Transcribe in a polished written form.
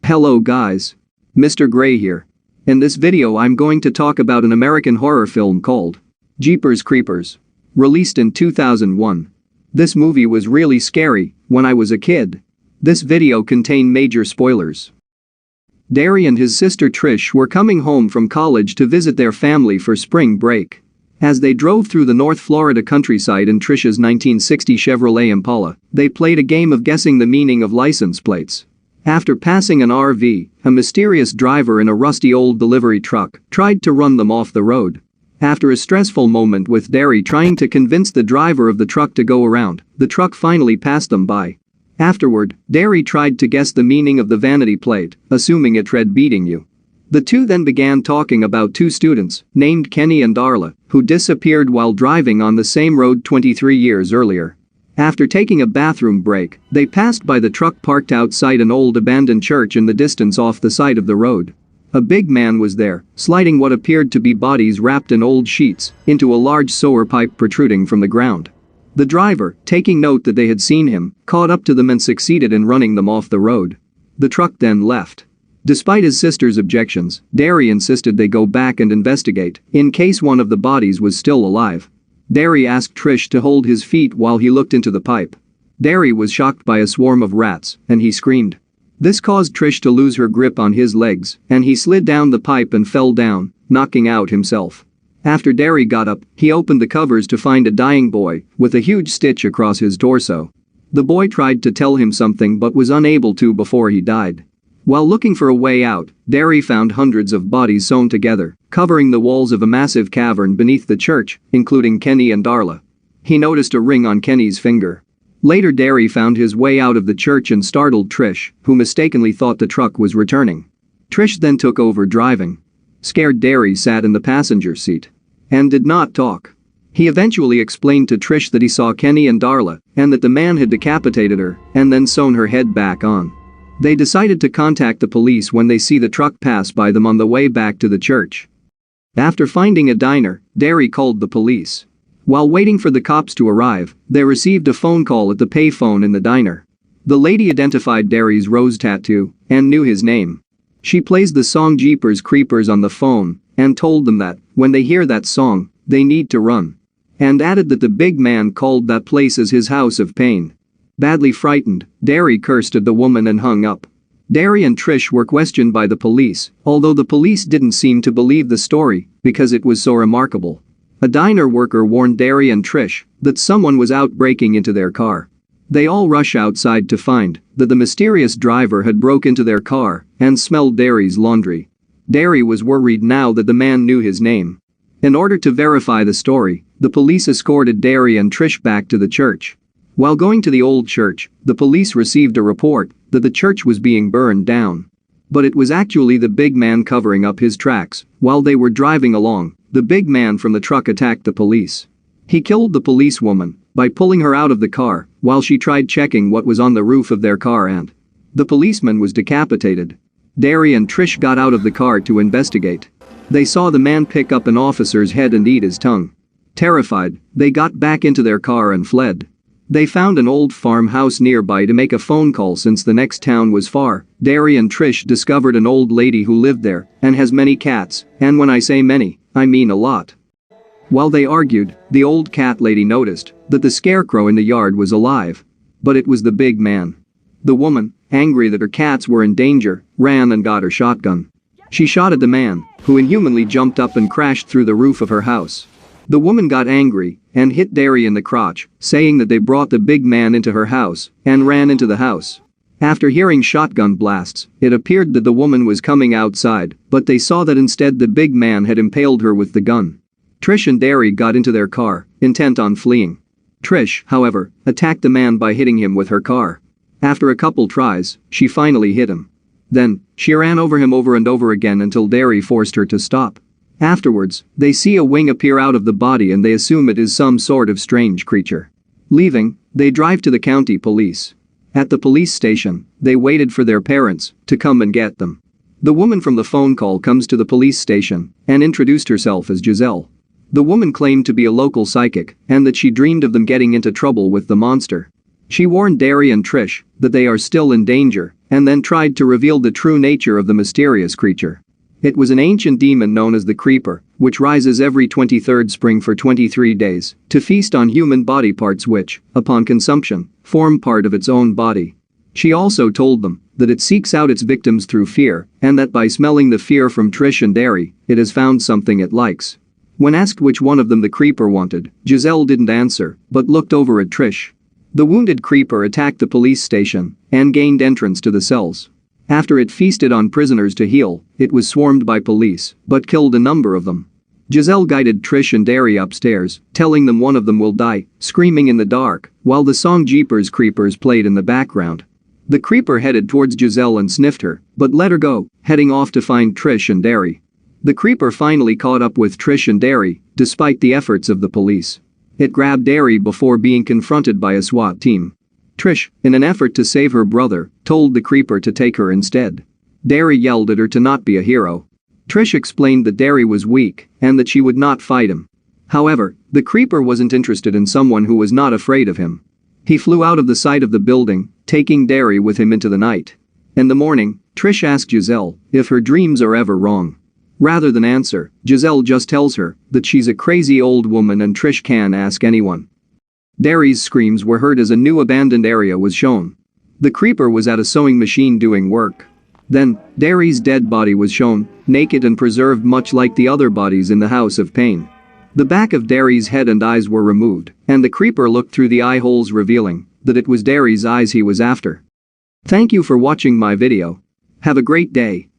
Hello guys. Mr. Gray here. In this video I'm going to talk about an American horror film called Jeepers Creepers. Released in 2001. This movie was really scary when I was a kid. This video contained major spoilers. Derry and his sister Trish were coming home from college to visit their family for spring break. As they drove through the North Florida countryside in Trish's 1960 Chevrolet Impala, they played a game of guessing the meaning of license plates. After passing an RV, a mysterious driver in a rusty old delivery truck tried to run them off the road. After a stressful moment with Derry trying to convince the driver of the truck to go around, the truck finally passed them by. Afterward, Derry tried to guess the meaning of the vanity plate, assuming it read "beating you." The two then began talking about two students, named Kenny and Darla, who disappeared while driving on the same road 23 years earlier. After taking a bathroom break, they passed by the truck parked outside an old abandoned church in the distance off the side of the road. A big man was there, sliding what appeared to be bodies wrapped in old sheets into a large sewer pipe protruding from the ground. The driver, taking note that they had seen him, caught up to them and succeeded in running them off the road. The truck then left. Despite his sister's objections, Derry insisted they go back and investigate in case one of the bodies was still alive. Derry asked Trish to hold his feet while he looked into the pipe. Derry was shocked by a swarm of rats, and he screamed. This caused Trish to lose her grip on his legs, and he slid down the pipe and fell down, knocking out himself. After Derry got up, he opened the covers to find a dying boy with a huge stitch across his torso. The boy tried to tell him something but was unable to before he died. While looking for a way out, Derry found hundreds of bodies sewn together, covering the walls of a massive cavern beneath the church, including Kenny and Darla. He noticed a ring on Kenny's finger. Later Derry found his way out of the church and startled Trish, who mistakenly thought the truck was returning. Trish then took over driving. Scared, Derry sat in the passenger seat and did not talk. He eventually explained to Trish that he saw Kenny and Darla and that the man had decapitated her and then sewn her head back on. They decided to contact the police when they see the truck pass by them on the way back to the church. After finding a diner, Derry called the police. While waiting for the cops to arrive, they received a phone call at the payphone in the diner. The lady identified Derry's rose tattoo and knew his name. She plays the song Jeepers Creepers on the phone and told them that, when they hear that song, they need to run. And added that the big man called that place as his house of pain. Badly frightened, Derry cursed at the woman and hung up. Derry and Trish were questioned by the police, although the police didn't seem to believe the story because it was so remarkable. A diner worker warned Derry and Trish that someone was out breaking into their car. They all rush outside to find that the mysterious driver had broke into their car and smelled Derry's laundry. Derry was worried now that the man knew his name. In order to verify the story, the police escorted Derry and Trish back to the church. While going to the old church, the police received a report that the church was being burned down. But it was actually the big man covering up his tracks. While they were driving along, the big man from the truck attacked the police. He killed the policewoman by pulling her out of the car while she tried checking what was on the roof of their car, and the policeman was decapitated. Derry and Trish got out of the car to investigate. They saw the man pick up an officer's head and eat his tongue. Terrified, they got back into their car and fled. They found an old farmhouse nearby to make a phone call since the next town was far. Derry and Trish discovered an old lady who lived there and has many cats, and when I say many, I mean a lot. While they argued, the old cat lady noticed that the scarecrow in the yard was alive. But it was the big man. The woman, angry that her cats were in danger, ran and got her shotgun. She shot at the man, who inhumanly jumped up and crashed through the roof of her house. The woman got angry and hit Derry in the crotch, saying that they brought the big man into her house and ran into the house. After hearing shotgun blasts, it appeared that the woman was coming outside, but they saw that instead the big man had impaled her with the gun. Trish and Derry got into their car, intent on fleeing. Trish, however, attacked the man by hitting him with her car. After a couple tries, she finally hit him. Then, she ran over him over and over again until Derry forced her to stop. Afterwards, they see a wing appear out of the body and they assume it is some sort of strange creature. Leaving, they drive to the county police. At the police station, they waited for their parents to come and get them. The woman from the phone call comes to the police station and introduced herself as Giselle. The woman claimed to be a local psychic and that she dreamed of them getting into trouble with the monster. She warned Derry and Trish that they are still in danger and then tried to reveal the true nature of the mysterious creature. It was an ancient demon known as the Creeper, which rises every 23rd spring for 23 days to feast on human body parts which, upon consumption, form part of its own body. She also told them that it seeks out its victims through fear and that by smelling the fear from Trish and Derry, it has found something it likes. When asked which one of them the Creeper wanted, Giselle didn't answer but looked over at Trish. The wounded Creeper attacked the police station and gained entrance to the cells. After it feasted on prisoners to heal, it was swarmed by police but killed a number of them. Giselle guided Trish and Derry upstairs, telling them one of them will die, screaming in the dark, while the song Jeepers Creepers played in the background. The Creeper headed towards Giselle and sniffed her, but let her go, heading off to find Trish and Derry. The Creeper finally caught up with Trish and Derry, despite the efforts of the police. It grabbed Derry before being confronted by a SWAT team. Trish, in an effort to save her brother, told the Creeper to take her instead. Derry yelled at her to not be a hero. Trish explained that Derry was weak and that she would not fight him. However, the Creeper wasn't interested in someone who was not afraid of him. He flew out of the side of the building, taking Derry with him into the night. In the morning, Trish asked Giselle if her dreams are ever wrong. Rather than answer, Giselle just tells her that she's a crazy old woman and Trish can ask anyone. Derry's screams were heard as a new abandoned area was shown. The Creeper was at a sewing machine doing work. Then, Derry's dead body was shown, naked and preserved much like the other bodies in the House of Pain. The back of Derry's head and eyes were removed, and the Creeper looked through the eye holes revealing that it was Derry's eyes he was after. Thank you for watching my video. Have a great day.